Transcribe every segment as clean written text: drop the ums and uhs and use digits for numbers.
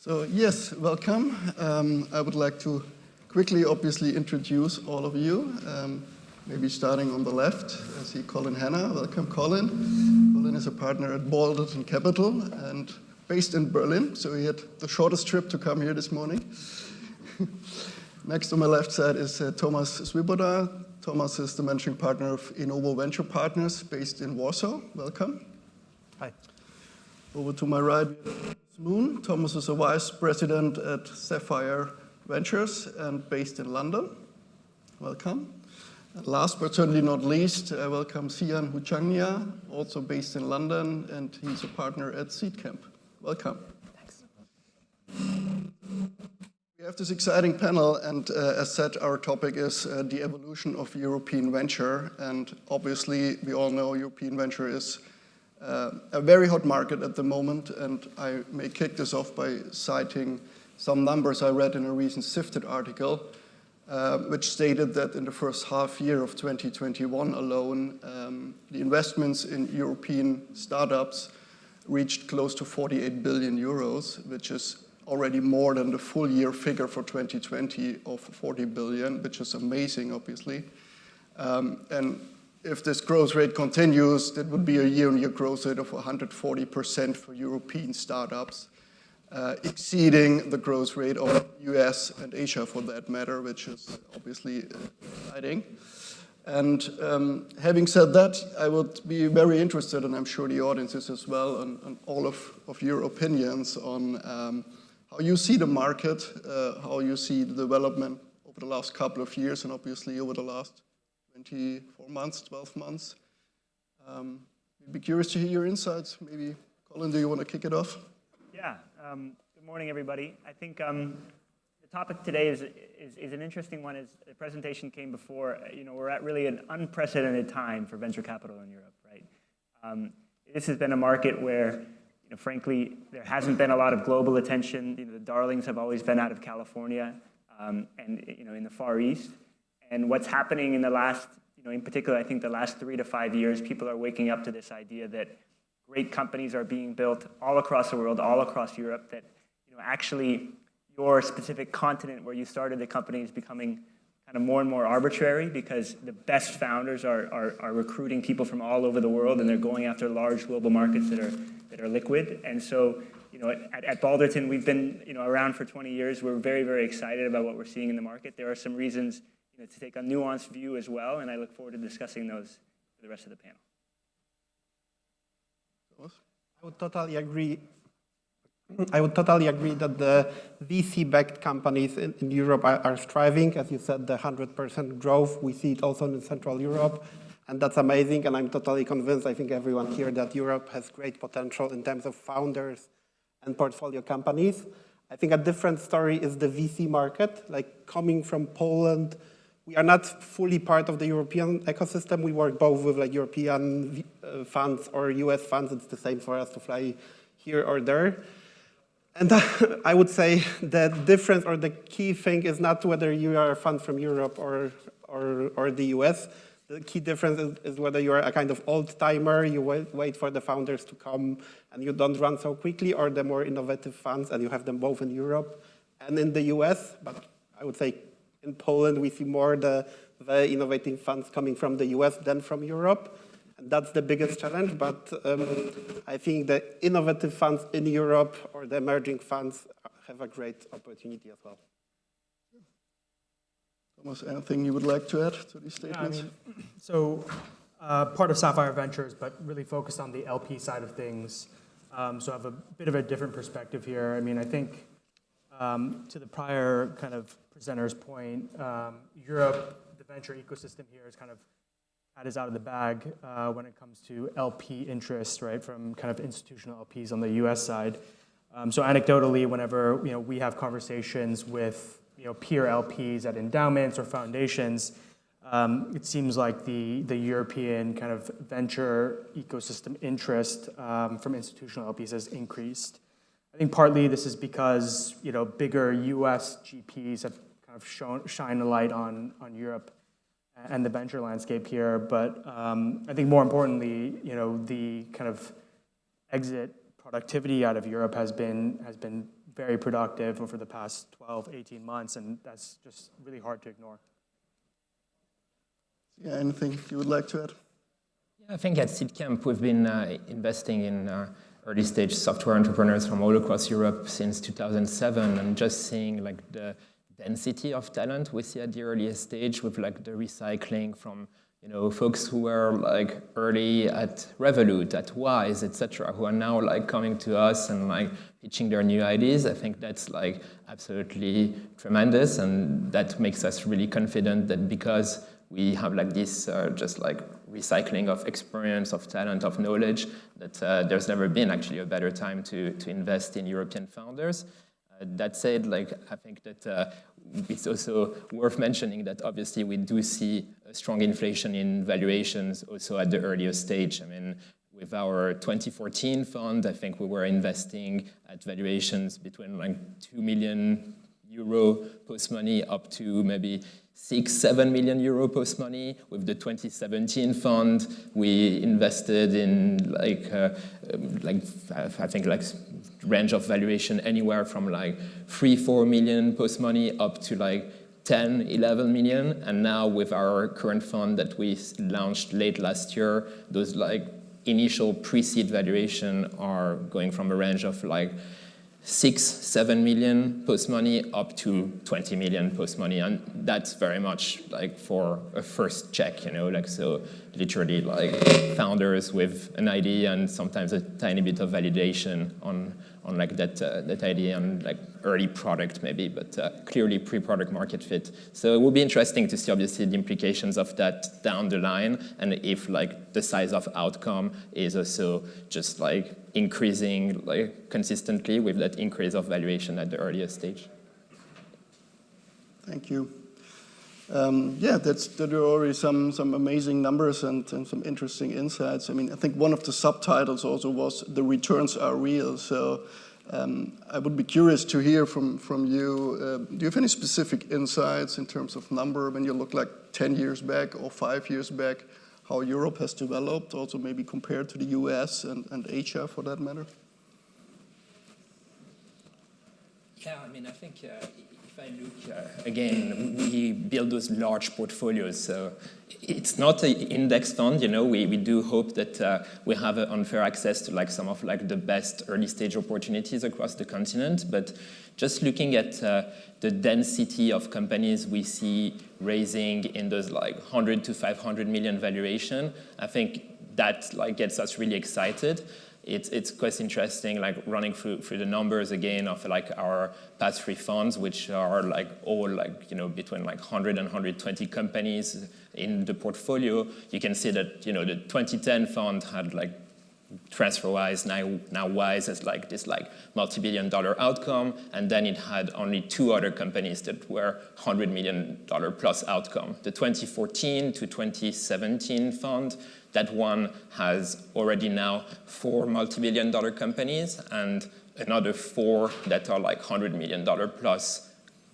So yes, welcome. I would like to quickly, obviously, introduce all of you. Maybe starting on the left, I see Colin Hanna. Welcome, Colin. Colin is a partner at Balderton Capital and based in Berlin, so he had the shortest trip to come here this morning. Next on my left side is Tomasz Swieboda. Tomasz is the managing partner of Inovo Venture Partners based in Warsaw. Welcome. Hi. Over to my right, Moon. Tomasz is a vice president at Sapphire Ventures and based in London. Welcome. And last but certainly not least, I welcome Houchangnia, also based in London, and he's a partner at Seedcamp. Welcome. Thanks. We have this exciting panel, and as said, our topic is the evolution of European venture. And obviously, we all know European venture is a very hot market at the moment, and I may kick this off by citing some numbers I read in a recent Sifted article, which stated that in the first half year of 2021 alone, the investments in European startups reached close to 48 billion euros, which is already more than the full year figure for 2020 of 40 billion, which is amazing, obviously. And if this growth rate continues, that would be a year-on-year growth rate of 140% for European startups, exceeding the growth rate of US and Asia for that matter, which is obviously exciting. And having said that, I would be very interested, and I'm sure the audience is as well, on all of your opinions on how you see the market, how you see the development over the last couple of years, and obviously over the last 24 months, 12 months. I'd be curious to hear your insights. Maybe, Colin, do you want to kick it off? Yeah. Good morning, everybody. I think the topic today is an interesting one. As the presentation came before, we're at really an unprecedented time for venture capital in Europe, right? This has been a market where, frankly, there hasn't been a lot of global attention. The darlings have always been out of California and in the Far East. And what's happening in the last, in particular, I think the last 3 to 5 years, people are waking up to this idea that great companies are being built all across the world, all across Europe, that actually your specific continent where you started the company is becoming kind of more and more arbitrary because the best founders are recruiting people from all over the world, and they're going after large global markets that are liquid. And so, at Balderton, we've been around for 20 years. We're very, very excited about what we're seeing in the market. There are some reasons to take a nuanced view as well, and I look forward to discussing those for the rest of the panel. I would totally agree that the VC-backed companies in Europe are thriving. As you said, the 100% growth, we see it also in Central Europe, and that's amazing, and I'm totally convinced, I think everyone here, that Europe has great potential in terms of founders and portfolio companies. I think a different story is the VC market, like coming from Poland. We are not fully part of the European ecosystem. We work both with European funds or US funds. It's the same for us to fly here or there. And I would say the difference or the key thing is not whether you are a fund from Europe or the US. The key difference is whether you are a kind of old-timer, you wait for the founders to come and you don't run so quickly, or the more innovative funds, and you have them both in Europe and in the US. But I would say in Poland, we see more the very innovative funds coming from the US than from Europe. And that's the biggest challenge. But I think the innovative funds in Europe or the emerging funds have a great opportunity as well. Tomasz, anything you would like to add to these statements? Part of Sapphire Ventures, but really focused on the LP side of things. So I have a bit of a different perspective here. I think to the prior kind of presenter's point, Europe, the venture ecosystem here is kind of is out of the bag when it comes to LP interest, right, from kind of institutional LPs on the US side. So anecdotally, whenever we have conversations with peer LPs at endowments or foundations, it seems like the European kind of venture ecosystem interest from institutional LPs has increased. I think partly this is because bigger US GPs have kind of shine a light on Europe and the venture landscape here. But I think more importantly, the kind of exit productivity out of Europe has been very productive over the past 12, 18 months, and that's just really hard to ignore. Yeah, anything you would like to add? Yeah, I think at Seedcamp we've been investing in early stage software entrepreneurs from all across Europe since 2007, and just seeing like the density of talent we see at the earliest stage with like the recycling from folks who were like early at Revolut, at Wise, etc., who are now like coming to us and like pitching their new ideas. I think that's like absolutely tremendous, and that makes us really confident that because we have like this just like recycling of experience, of talent, of knowledge, that there's never been actually a better time to invest in European founders. That said, like I think that it's also worth mentioning that obviously we do see a strong inflation in valuations also at the earlier stage. I mean, with our 2014 fund, I think we were investing at valuations between like 2 million euro post-money up to maybe 6-7 million euro post-money. With the 2017 fund, we invested in I think range of valuation anywhere from like 3-4 million post-money up to like 10-11 million. And now with our current fund that we launched late last year, those like initial pre-seed valuation are going from a range of like 6-7 million post-money up to 20 million post-money, and that's very much like for a first check, so literally like founders with an idea and sometimes a tiny bit of validation on like that idea and like early product maybe, but clearly pre-product market fit. So it will be interesting to see obviously the implications of that down the line, and if like the size of outcome is also just like increasing like consistently with that increase of valuation at the earliest stage. Thank you. There are already some amazing numbers and some interesting insights. I mean, I think one of the subtitles also was "The returns are real." So I would be curious to hear from you. Do you have any specific insights in terms of number when you look like 10 years back or 5 years back, how Europe has developed, also maybe compared to the US and Asia for that matter? Yeah, I mean, I think if I look, again, we build those large portfolios, so it's not an index fund, we do hope that we have unfair access to like some of like the best early stage opportunities across the continent, but just looking at the density of companies we see raising in those like 100 to 500 million valuation, I think that like gets us really excited. It's quite interesting, like running through the numbers again of like our past 3 funds, which are like all like between like 100 and 120 companies in the portfolio. You can see that the 2010 fund had like TransferWise, now Wise has like this like multi-billion-dollar outcome, and then it had only 2 other companies that were $100 million plus outcome. The 2014 to 2017 fund, that one has already now 4 multi-billion-dollar companies and another 4 that are like $100 million plus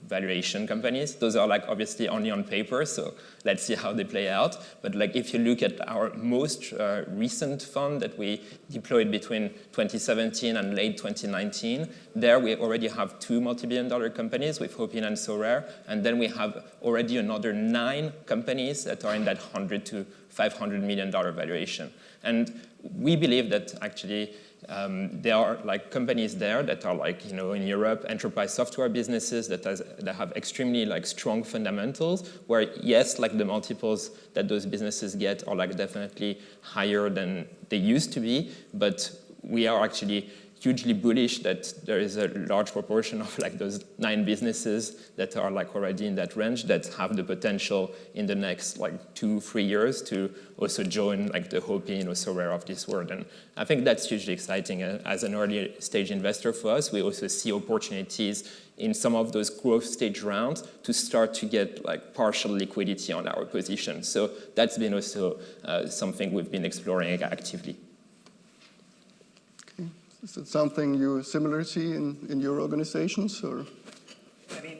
valuation companies. Those are like obviously only on paper, so let's see how they play out. But like if you look at our most recent fund that we deployed between 2017 and late 2019, there we already have 2 multi-billion-dollar companies with Hopin and SoRare, and then we have already another 9 companies that are in that $100 to $500 million valuation. And we believe that actually there are like companies there that are like in Europe, enterprise software businesses that have extremely like strong fundamentals, where yes, like the multiples that those businesses get are like definitely higher than they used to be, but we are actually hugely bullish that there is a large proportion of like those 9 businesses that are like already in that range that have the potential in the next like 2-3 years to also join like the Hopin or SoRare of this world. And I think that's hugely exciting. As an early stage investor for us, we also see opportunities in some of those growth stage rounds to start to get like partial liquidity on our position. So that's been also something we've been exploring actively. Is it something you similarly see in your organizations, or? I mean,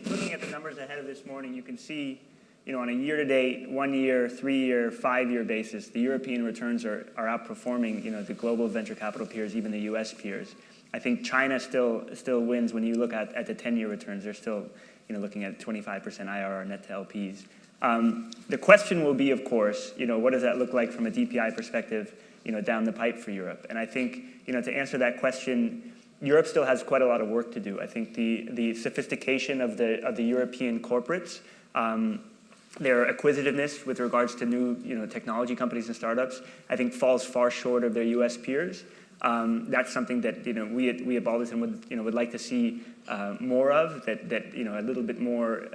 looking at the numbers ahead of this morning, you can see, on a year-to-date, 1 year, 3 year, 5 year basis, the European returns are outperforming, the global venture capital peers, even the U.S. peers. I think China still wins when you look at the 10-year returns. They're still looking at 25% IRR net to LPs. The question will be, of course, what does that look like from a DPI perspective, down the pipe for Europe? And I think, to answer that question, Europe still has quite a lot of work to do. I think the sophistication of the European corporates, their acquisitiveness with regards to new technology companies and startups, I think falls far short of their U.S. peers. That's something that we at Balderton would like to see more of. That a little bit more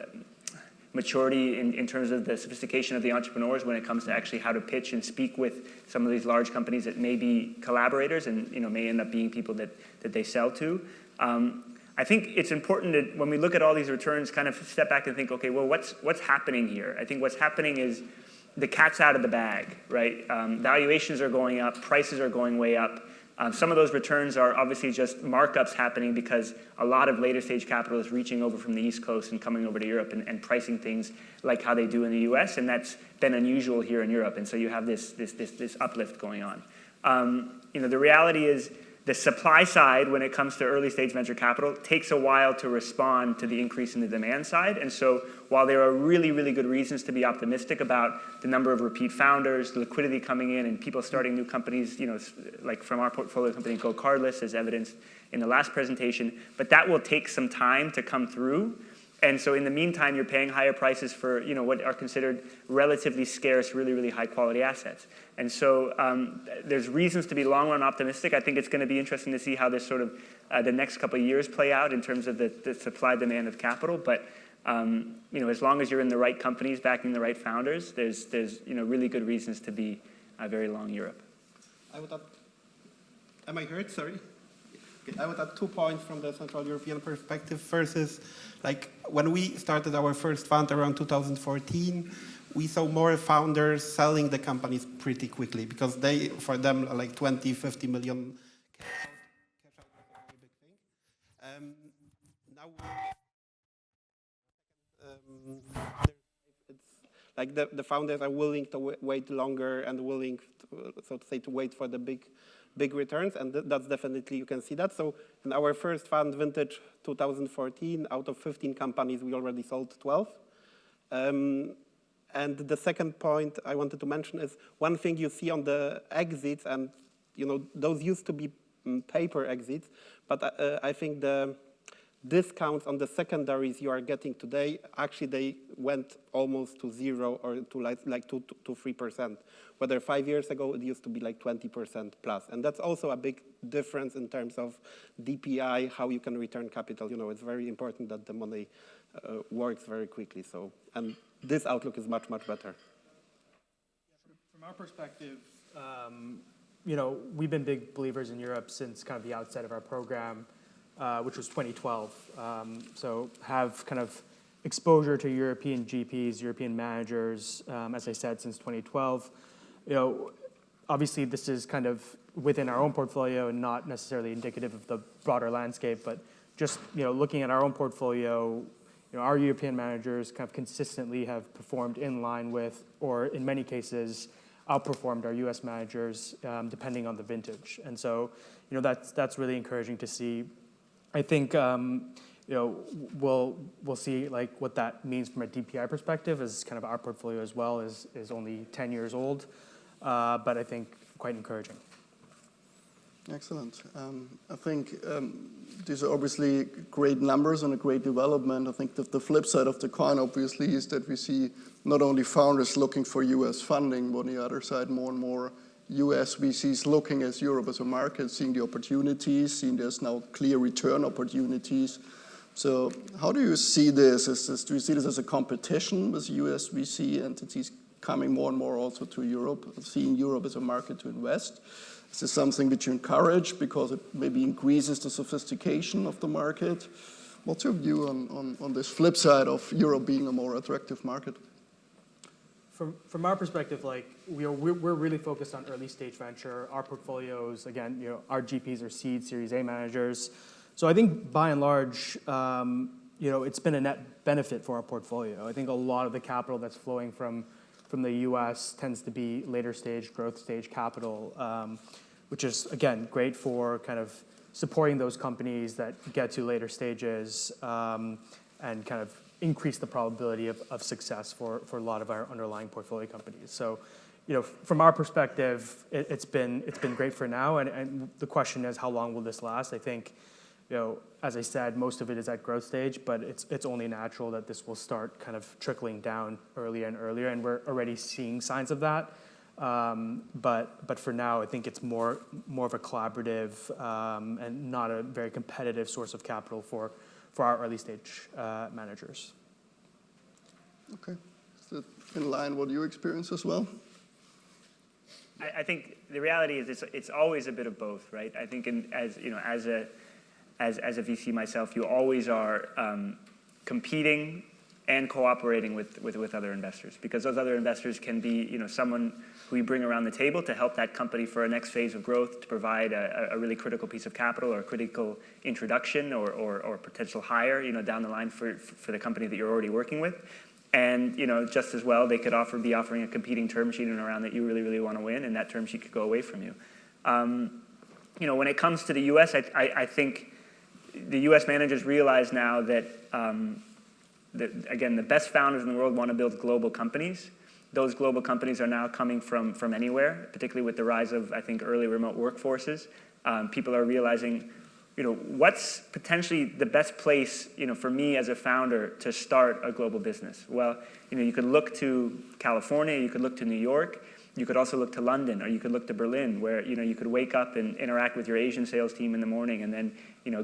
maturity in terms of the sophistication of the entrepreneurs when it comes to actually how to pitch and speak with some of these large companies that may be collaborators and may end up being people that they sell to. I think it's important that when we look at all these returns, kind of step back and think, okay, well, what's happening here? I think what's happening is the cat's out of the bag, right? Valuations are going up, prices are going way up. Some of those returns are obviously just markups happening because a lot of later stage capital is reaching over from the East Coast and coming over to Europe and pricing things like how they do in the US, and that's been unusual here in Europe. And so you have this uplift going on. The reality is the supply side, when it comes to early stage venture capital, takes a while to respond to the increase in the demand side. And so while there are really, really good reasons to be optimistic about the number of repeat founders, the liquidity coming in, and people starting new companies, like from our portfolio company, Go Cardless, as evidenced in the last presentation, but that will take some time to come through. And so in the meantime, you're paying higher prices for what are considered relatively scarce, really, really high quality assets. And so there's reasons to be long run optimistic. I think it's going to be interesting to see how this sort of the next couple of years play out in terms of the supply demand of capital. But as long as you're in the right companies backing the right founders, there's really good reasons to be very long Europe. I would add, am I heard? Sorry. I would add 2 points from the Central European perspective. First is, when we started our first fund around 2014, we saw more founders selling the companies pretty quickly because for them, 20, 50 million cash out was a very big thing. Now, the founders are willing to wait longer and willing, to wait for the big returns, and that's definitely, you can see that. So in our first fund, vintage 2014, out of 15 companies, we already sold 12. And the second point I wanted to mention is one thing you see on the exits, and those used to be paper exits, but I think the discounts on the secondaries you are getting today, actually they went almost to zero or to 2 to 3%. Whether 5 years ago it used to be 20% plus. And that's also a big difference in terms of DPI, how you can return capital. It's very important that the money works very quickly. So, and this outlook is much, much better. From our perspective, we've been big believers in Europe since kind of the outset of our program, which was 2012. So have kind of exposure to European GPs, European managers, as I said, since 2012. Obviously this is kind of within our own portfolio and not necessarily indicative of the broader landscape, but just looking at our own portfolio, our European managers kind of consistently have performed in line with, or in many cases, outperformed our U.S. managers, depending on the vintage. And so, that's really encouraging to see. I think, we'll see what that means from a DPI perspective, as kind of our portfolio as well is only 10 years old, but I think quite encouraging. Excellent. I think these are obviously great numbers and a great development. I think that the flip side of the coin, obviously, is that we see not only founders looking for US funding, but on the other side, more and more US VCs looking at Europe as a market, seeing the opportunities, seeing there's now clear return opportunities. So how do you see this? Do you see this as a competition with US VC entities coming more and more also to Europe, seeing Europe as a market to invest? Is this something that you encourage because it maybe increases the sophistication of the market? What's your view on this flip side of Europe being a more attractive market? From our perspective, we're really focused on early stage venture. Our portfolios, again, our GPs are seed, Series A managers. So I think by and large, it's been a net benefit for our portfolio. I think a lot of the capital that's flowing from the US tends to be later stage, growth stage capital, which is, again, great for kind of supporting those companies that get to later stages and kind of increase the probability of success for a lot of our underlying portfolio companies. So, from our perspective, it's been great for now, and the question is, how long will this last? I think, as I said, most of it is at growth stage, but it's only natural that this will start kind of trickling down earlier and earlier, and we're already seeing signs of that. But for now, I think it's more of a collaborative and not a very competitive source of capital for our early stage managers. Okay, is that in line what you experience as well? I think the reality is it's always a bit of both, right? I think as a VC myself, you always are competing and cooperating with other investors, because those other investors can be someone who you bring around the table to help that company for a next phase of growth, to provide a really critical piece of capital or a critical introduction or potential hire down the line for the company that you're already working with. And just as well, they could be offering a competing term sheet in a round that you really, really want to win, and that term sheet could go away from you. When it comes to the U.S., I think the U.S. managers realize now that, again, the best founders in the world want to build global companies. Those global companies are now coming from anywhere, particularly with the rise of, I think, early remote workforces. People are realizing, what's potentially the best place, for me as a founder to start a global business? Well, you could look to California, you could look to New York, you could also look to London, or you could look to Berlin, where, you could wake up and interact with your Asian sales team in the morning, and then,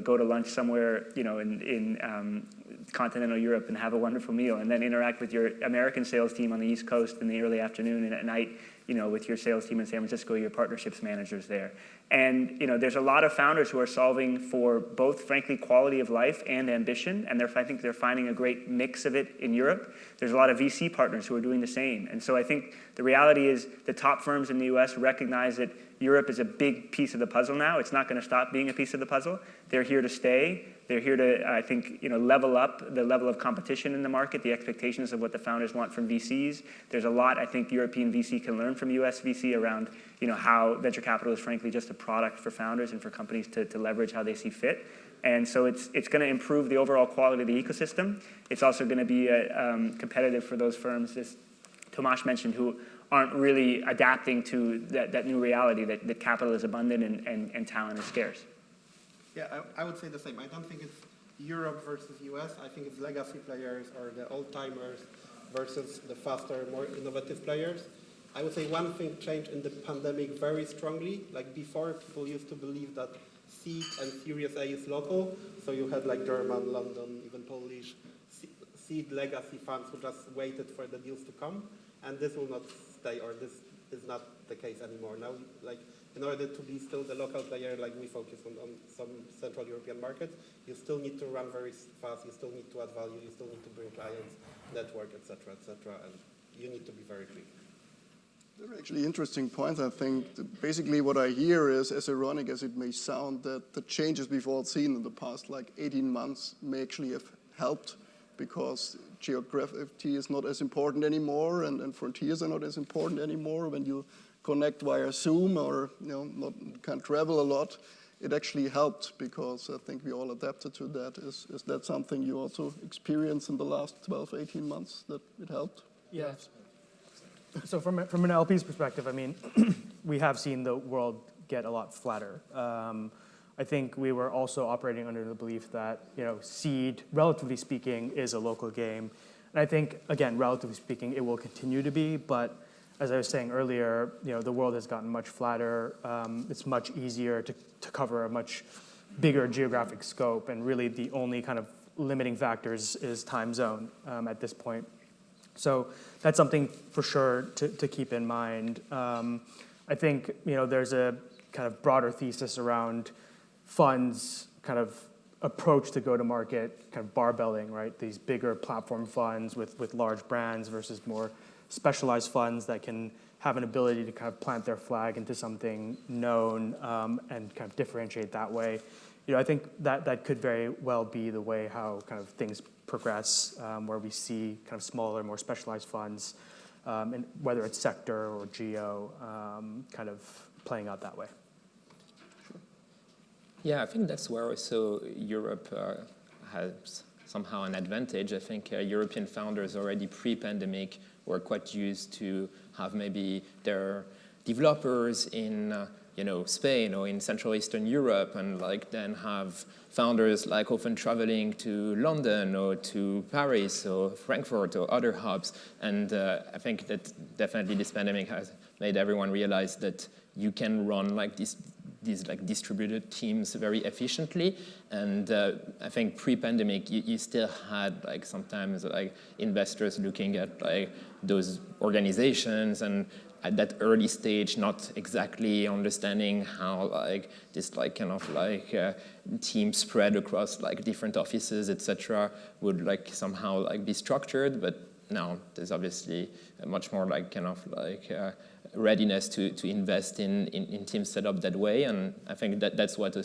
go to lunch somewhere, in continental Europe and have a wonderful meal, and then interact with your American sales team on the East Coast in the early afternoon, and at night, with your sales team in San Francisco, your partnerships managers there. And, there's a lot of founders who are solving for both, frankly, quality of life and ambition, and I think they're finding a great mix of it in Europe. There's a lot of VC partners who are doing the same. And so I think the reality is the top firms in the US recognize that Europe is a big piece of the puzzle now. It's not going to stop being a piece of the puzzle. They're here to stay. They're here to, I think, level up the level of competition in the market, the expectations of what the founders want from VCs. There's a lot, I think, European VC can learn from US VC around, how venture capital is, frankly, just a product for founders and for companies to leverage how they see fit. And so it's going to improve the overall quality of the ecosystem. It's also going to be competitive for those firms, as Tomasz mentioned, who aren't really adapting to that new reality that capital is abundant and talent is scarce. Yeah, I would say the same. I don't think it's Europe versus US. I think it's legacy players or the old-timers versus the faster, more innovative players. I would say one thing changed in the pandemic very strongly. Like before, people used to believe that seed and Series A is local. So you had like German, London, even Polish seed legacy funds who just waited for the deals to come. And this will not stay, or this is not the case anymore. Now, like, in order to be still the local player, like we focus on some Central European markets, you still need to run very fast, you still need to add value, you still need to bring clients, network, etc., and you need to be very quick. They're actually interesting points. I think basically what I hear is, as ironic as it may sound, that the changes we've all seen in the past, like 18 months, may actually have helped, because geography is not as important anymore, and frontiers are not as important anymore. When you connect via Zoom or can't travel a lot, it actually helped, because I think we all adapted to that. Is that something you also experienced in the last 12, 18 months, that it helped? Yes. So from an LP's perspective, I mean, we have seen the world get a lot flatter. I think we were also operating under the belief that, seed, relatively speaking, is a local game. And I think, again, relatively speaking, it will continue to be. But as I was saying earlier, the world has gotten much flatter. It's much easier to cover a much bigger geographic scope. And really the only kind of limiting factors is time zone at this point. So that's something for sure to keep in mind. I think, there's a kind of broader thesis around funds kind of approach to go-to-market, kind of barbelling, right? These bigger platform funds with large brands versus more specialized funds that can have an ability to kind of plant their flag into something known and kind of differentiate that way. I think that could very well be the way how kind of things progress, where we see kind of smaller, more specialized funds, and whether it's sector or geo, kind of playing out that way. Yeah, I think that's where also Europe has somehow an advantage. I think European founders already pre-pandemic were quite used to have maybe their developers in Spain or in Central Eastern Europe, and like then have founders like often traveling to London or to Paris or Frankfurt or other hubs. And I think that definitely this pandemic has made everyone realize that you can run like these like distributed teams very efficiently. And I think pre-pandemic, you still had like sometimes like investors looking at like those organizations and at that early stage, not exactly understanding how like this like kind of like team spread across like different offices, etc., would like somehow like be structured. But now there's obviously a much more like kind of like readiness to invest in teams set up that way. And I think that's what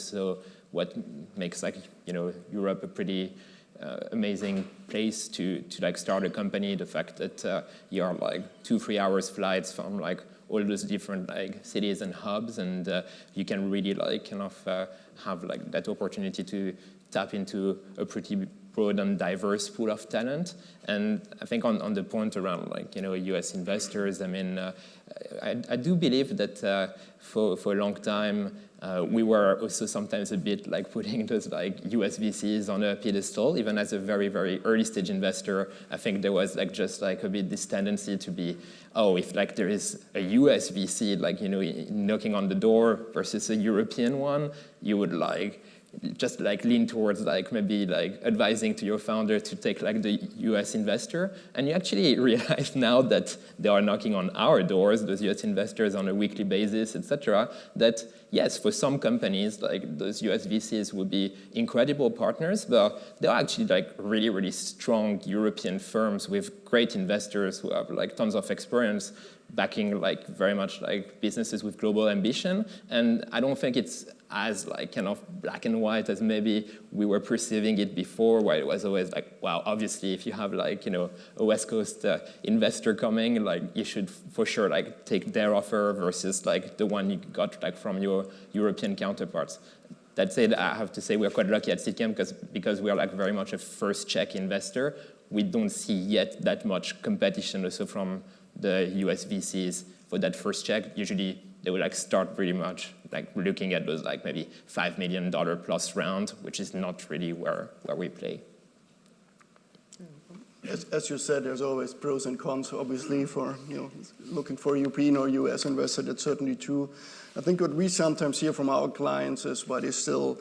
makes like Europe a pretty amazing place to like start a company. The fact that you are like 2-3 hours flights from like all those different like cities and hubs, and you can really like kind of have like that opportunity to tap into a pretty broad and diverse pool of talent. And I think on the point around like US investors, I mean I do believe that for a long time we were also sometimes a bit like putting those like US VCs on a pedestal. Even as a very, very early stage investor, I think there was like just like a bit this tendency to be, oh, if like there is a US VC like knocking on the door versus a European one, you would like just like lean towards like maybe like advising to your founder to take like the US investor. And you actually realize now that they are knocking on our doors, those US investors on a weekly basis, etc., that yes, for some companies, like those US VCs would be incredible partners, but there are actually like really, really strong European firms with great investors who have like tons of experience backing like very much like businesses with global ambition. And I don't think it's as like kind of black and white as maybe we were perceiving it before, where it was always like, wow, obviously if you have like a West Coast investor coming, like you should for sure like take their offer versus like the one you got like from your European counterparts. That said, I have to say we're quite lucky at Seedcamp because we are like very much a first check investor. We don't see yet that much competition also from the US VCs for that first check. Usually they will like start pretty much like looking at those like maybe $5 million plus round, which is not really where we play. As you said, there's always pros and cons, obviously, for looking for a European or US investor. That's certainly true. I think what we sometimes hear from our clients is why they still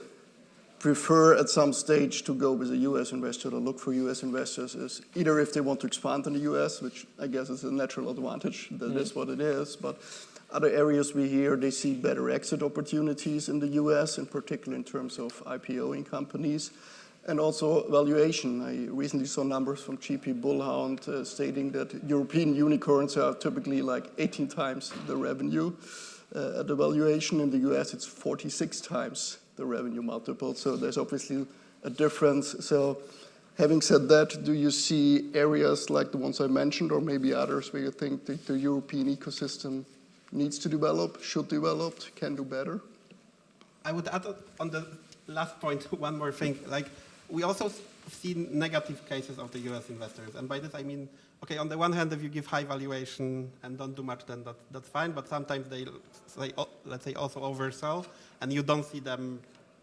prefer at some stage to go with a US investor, to look for US investors, is either if they want to expand in the US, which I guess is a natural advantage, that is what it is, but other areas we hear they see better exit opportunities in the US, in particular in terms of IPOing companies, and also valuation. I recently saw numbers from GP Bullhound stating that European unicorns are typically like 18 times the revenue. At the valuation in the US, it's 46 times the revenue multiple. So there's obviously a difference. So having said that, do you see areas like the ones I mentioned, or maybe others, where you think the European ecosystem needs to develop, should develop, can do better? I would add on the last point one more thing. Like, we also see negative cases of the US investors. And by this I mean, okay, on the one hand, if you give high valuation and don't do much, then that's fine. But sometimes they, let's say, also oversell, and you don't see them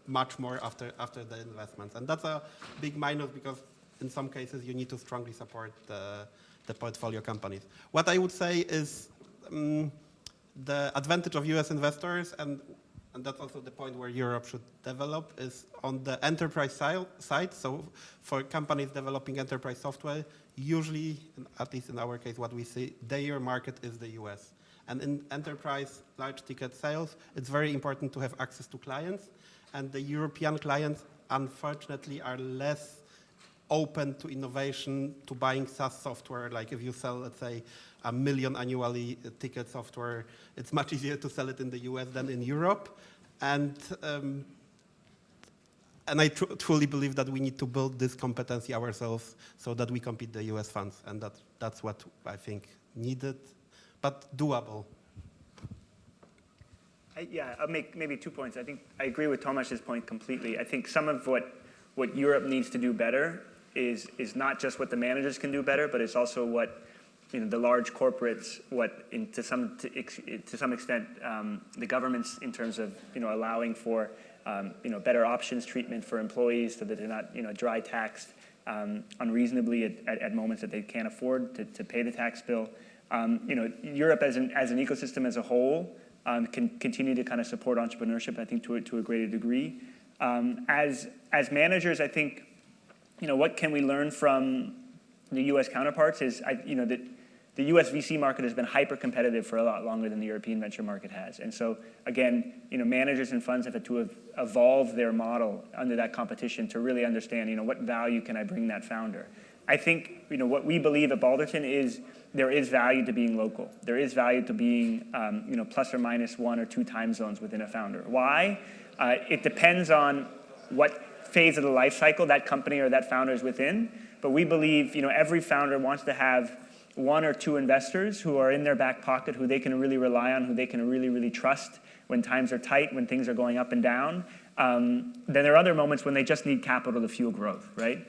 much more after the investments. And that's a big minus, because in some cases you need to strongly support the portfolio companies. What I would say is the advantage of US investors, and that's also the point where Europe should develop, is on the enterprise side. So for companies developing enterprise software, usually, at least in our case, what we see, their market is the US. And in enterprise large ticket sales, it's very important to have access to clients. And the European clients, unfortunately, are less open to innovation, to buying SaaS software. Like if you sell, let's say, 1 million annually ticket software, it's much easier to sell it in the US than in Europe. And I truly believe that we need to build this competency ourselves so that we compete the US funds. And that's what I think needed, but doable. I'll make maybe 2 points. I think I agree with Tomasz's point completely. I think some of what Europe needs to do better is not just what the managers can do better, but it's also what the large corporates, to some extent the governments in terms of allowing for better options treatment for employees so that they're not dry taxed unreasonably at moments that they can't afford to pay the tax bill. Europe as an ecosystem as a whole can continue to kind of support entrepreneurship, I think, to a greater degree. As managers, I think, what can we learn from the U.S. counterparts is, that the U.S. VC market has been hyper-competitive for a lot longer than the European venture market has. And so, again, managers and funds have had to evolve their model under that competition to really understand, what value can I bring that founder. I think, what we believe at Balderton is there is value to being local. There is value to being, plus or minus 1 or 2 time zones within a founder. Why? It depends on what phase of the life cycle that company or that founder is within. But we believe, every founder wants to have 1 or 2 investors who are in their back pocket, who they can really rely on, who they can really, really trust when times are tight, when things are going up and down. Then there are other moments when they just need capital to fuel growth, right?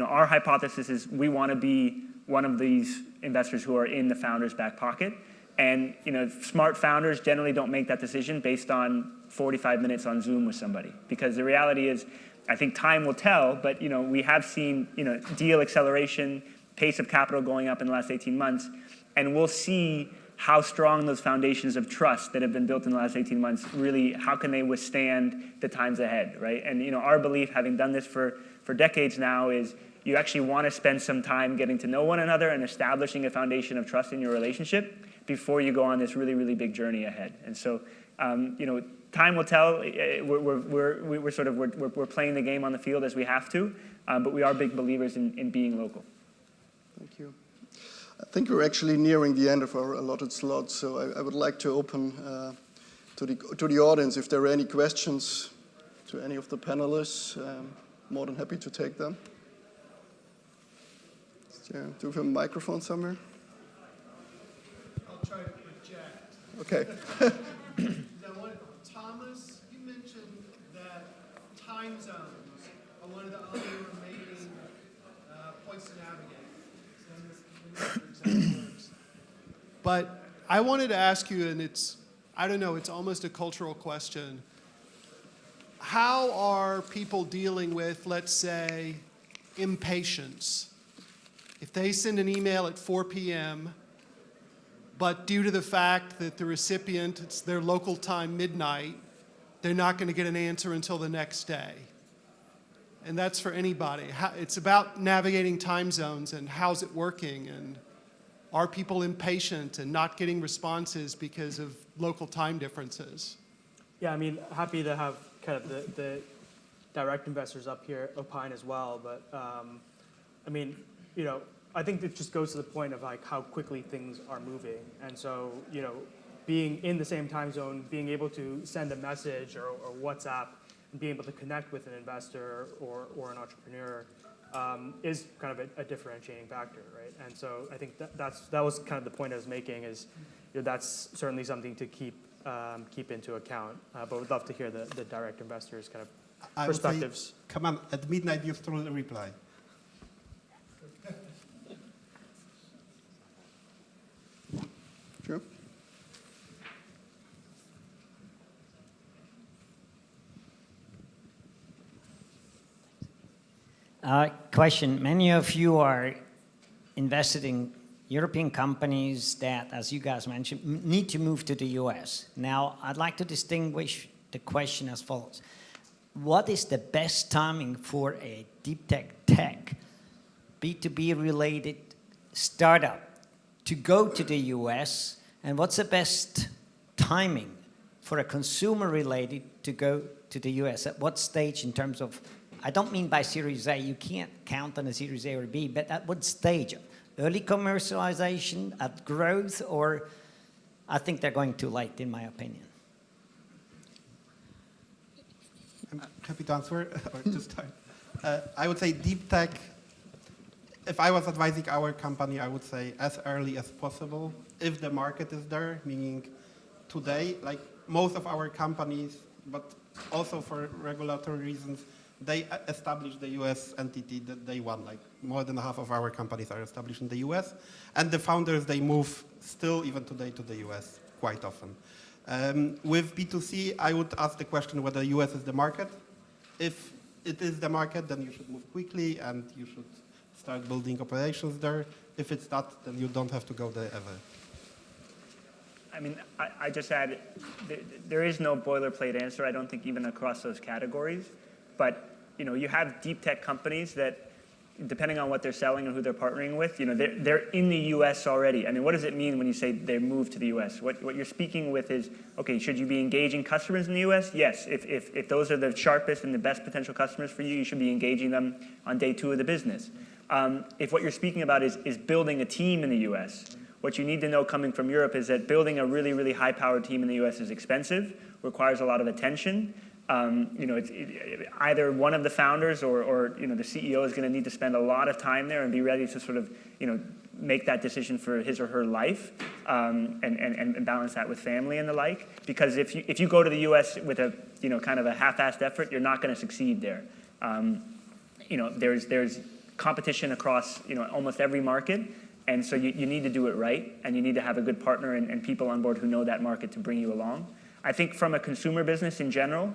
Our hypothesis is we want to be one of these investors who are in the founder's back pocket. And smart founders generally don't make that decision based on 45 minutes on Zoom with somebody. Because the reality is, I think time will tell, but we have seen deal acceleration, pace of capital going up in the last 18 months, and we'll see how strong those foundations of trust that have been built in the last 18 months really, how can they withstand the times ahead, right? And our belief, having done this for decades now, is you actually want to spend some time getting to know one another and establishing a foundation of trust in your relationship before you go on this really, really big journey ahead. And so, time will tell. We're playing the game on the field as we have to, but we are big believers in being local. Thank you. I think we're actually nearing the end of our allotted slot, so I would like to open to the audience. If there are any questions to any of the panelists, more than happy to take them. Do we have a microphone somewhere? I'll try to project. Okay. Tomasz, you mentioned that time zones are one of the only remaining points to navigate. But I wanted to ask you, and it's almost a cultural question. How are people dealing with, let's say, impatience? If they send an email at 4 p.m., but due to the fact that the recipient, it's their local time, midnight, they're not going to get an answer until the next day. And that's for anybody. It's about navigating time zones and how's it working, and are people impatient and not getting responses because of local time differences? Yeah, I mean, happy to have kind of the direct investors up here opine as well, but I mean, I think it just goes to the point of like how quickly things are moving. And so, being in the same time zone, being able to send a message or WhatsApp and being able to connect with an investor or an entrepreneur is kind of a differentiating factor, right? And so I think that was kind of the point I was making is that's certainly something to keep into account. But we'd love to hear the direct investors' kind of perspectives. Say, come on, at midnight you still reply. Sure. Question. Many of you are invested in European companies that, as you guys mentioned, need to move to the US. Now, I'd like to distinguish the question as follows. What is the best timing for a deep tech, B2B related startup to go to the US? And what's the best timing for a consumer related to go to the US? At what stage in terms of, I don't mean by Series A, you can't count on a Series A or B, but at what stage? Early commercialization, at growth, or I think they're going too late, in my opinion. I'm happy to answer, or to start. I would say deep tech, if I was advising our company, I would say as early as possible, if the market is there, meaning today, like most of our companies, but also for regulatory reasons, they established the US entity that day one. Like more than half of our companies are established in the US. And the founders, they move still even today to the US quite often. With B2C, I would ask the question whether US is the market. If it is the market, then you should move quickly and you should start building operations there. If it's not, then you don't have to go there ever. I mean, I just add, there is no boilerplate answer, I don't think, even across those categories. But, you know, you have deep tech companies that, depending on what they're selling and who they're partnering with, you know, they're in the US already. I mean, what does it mean when you say they move to the US? What you're speaking with is, okay, should you be engaging customers in the US? Yes, if those are the sharpest and the best potential customers for you, you should be engaging them on day 2 of the business. If what you're speaking about is building a team in the US, what you need to know coming from Europe is that building a really, really high-powered team in the US is expensive, requires a lot of attention. You know, either one of the founders or you know, the CEO is going to need to spend a lot of time there and be ready to sort of, you know, make that decision for his or her life, and balance that with family and the like. Because if you go to the US with a, you know, kind of a half-assed effort, you're not going to succeed there. You know, there's competition across, you know, almost every market. And so you need to do it right, and you need to have a good partner and people on board who know that market to bring you along. I think from a consumer business in general,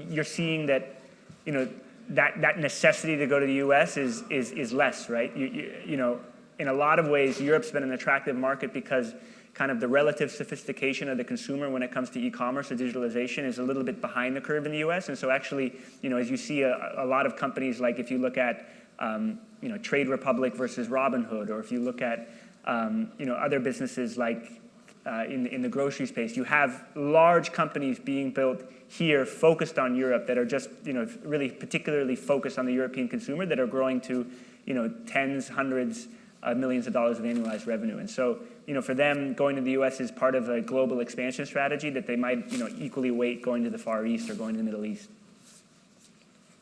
you're seeing that, you know, that necessity to go to the US is less, right? You know, in a lot of ways, Europe's been an attractive market because kind of the relative sophistication of the consumer when it comes to e-commerce or digitalization is a little bit behind the curve in the US. And so actually, you know, as you see a lot of companies, like if you look at, you know, Trade Republic versus Robinhood, or if you look at, you know, other businesses like in the grocery space, you have large companies being built here focused on Europe that are just, you know, really particularly focused on the European consumer that are growing to, you know, tens, hundreds of millions of dollars of annualized revenue. And so, you know, for them, going to the US is part of a global expansion strategy that they might, you know, equally weight going to the Far East or going to the Middle East.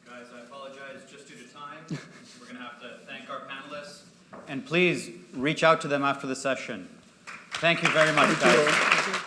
Guys, I apologize, just due to time. We're going to have to thank our panelists. And please reach out to them after the session. Thank you very much, guys.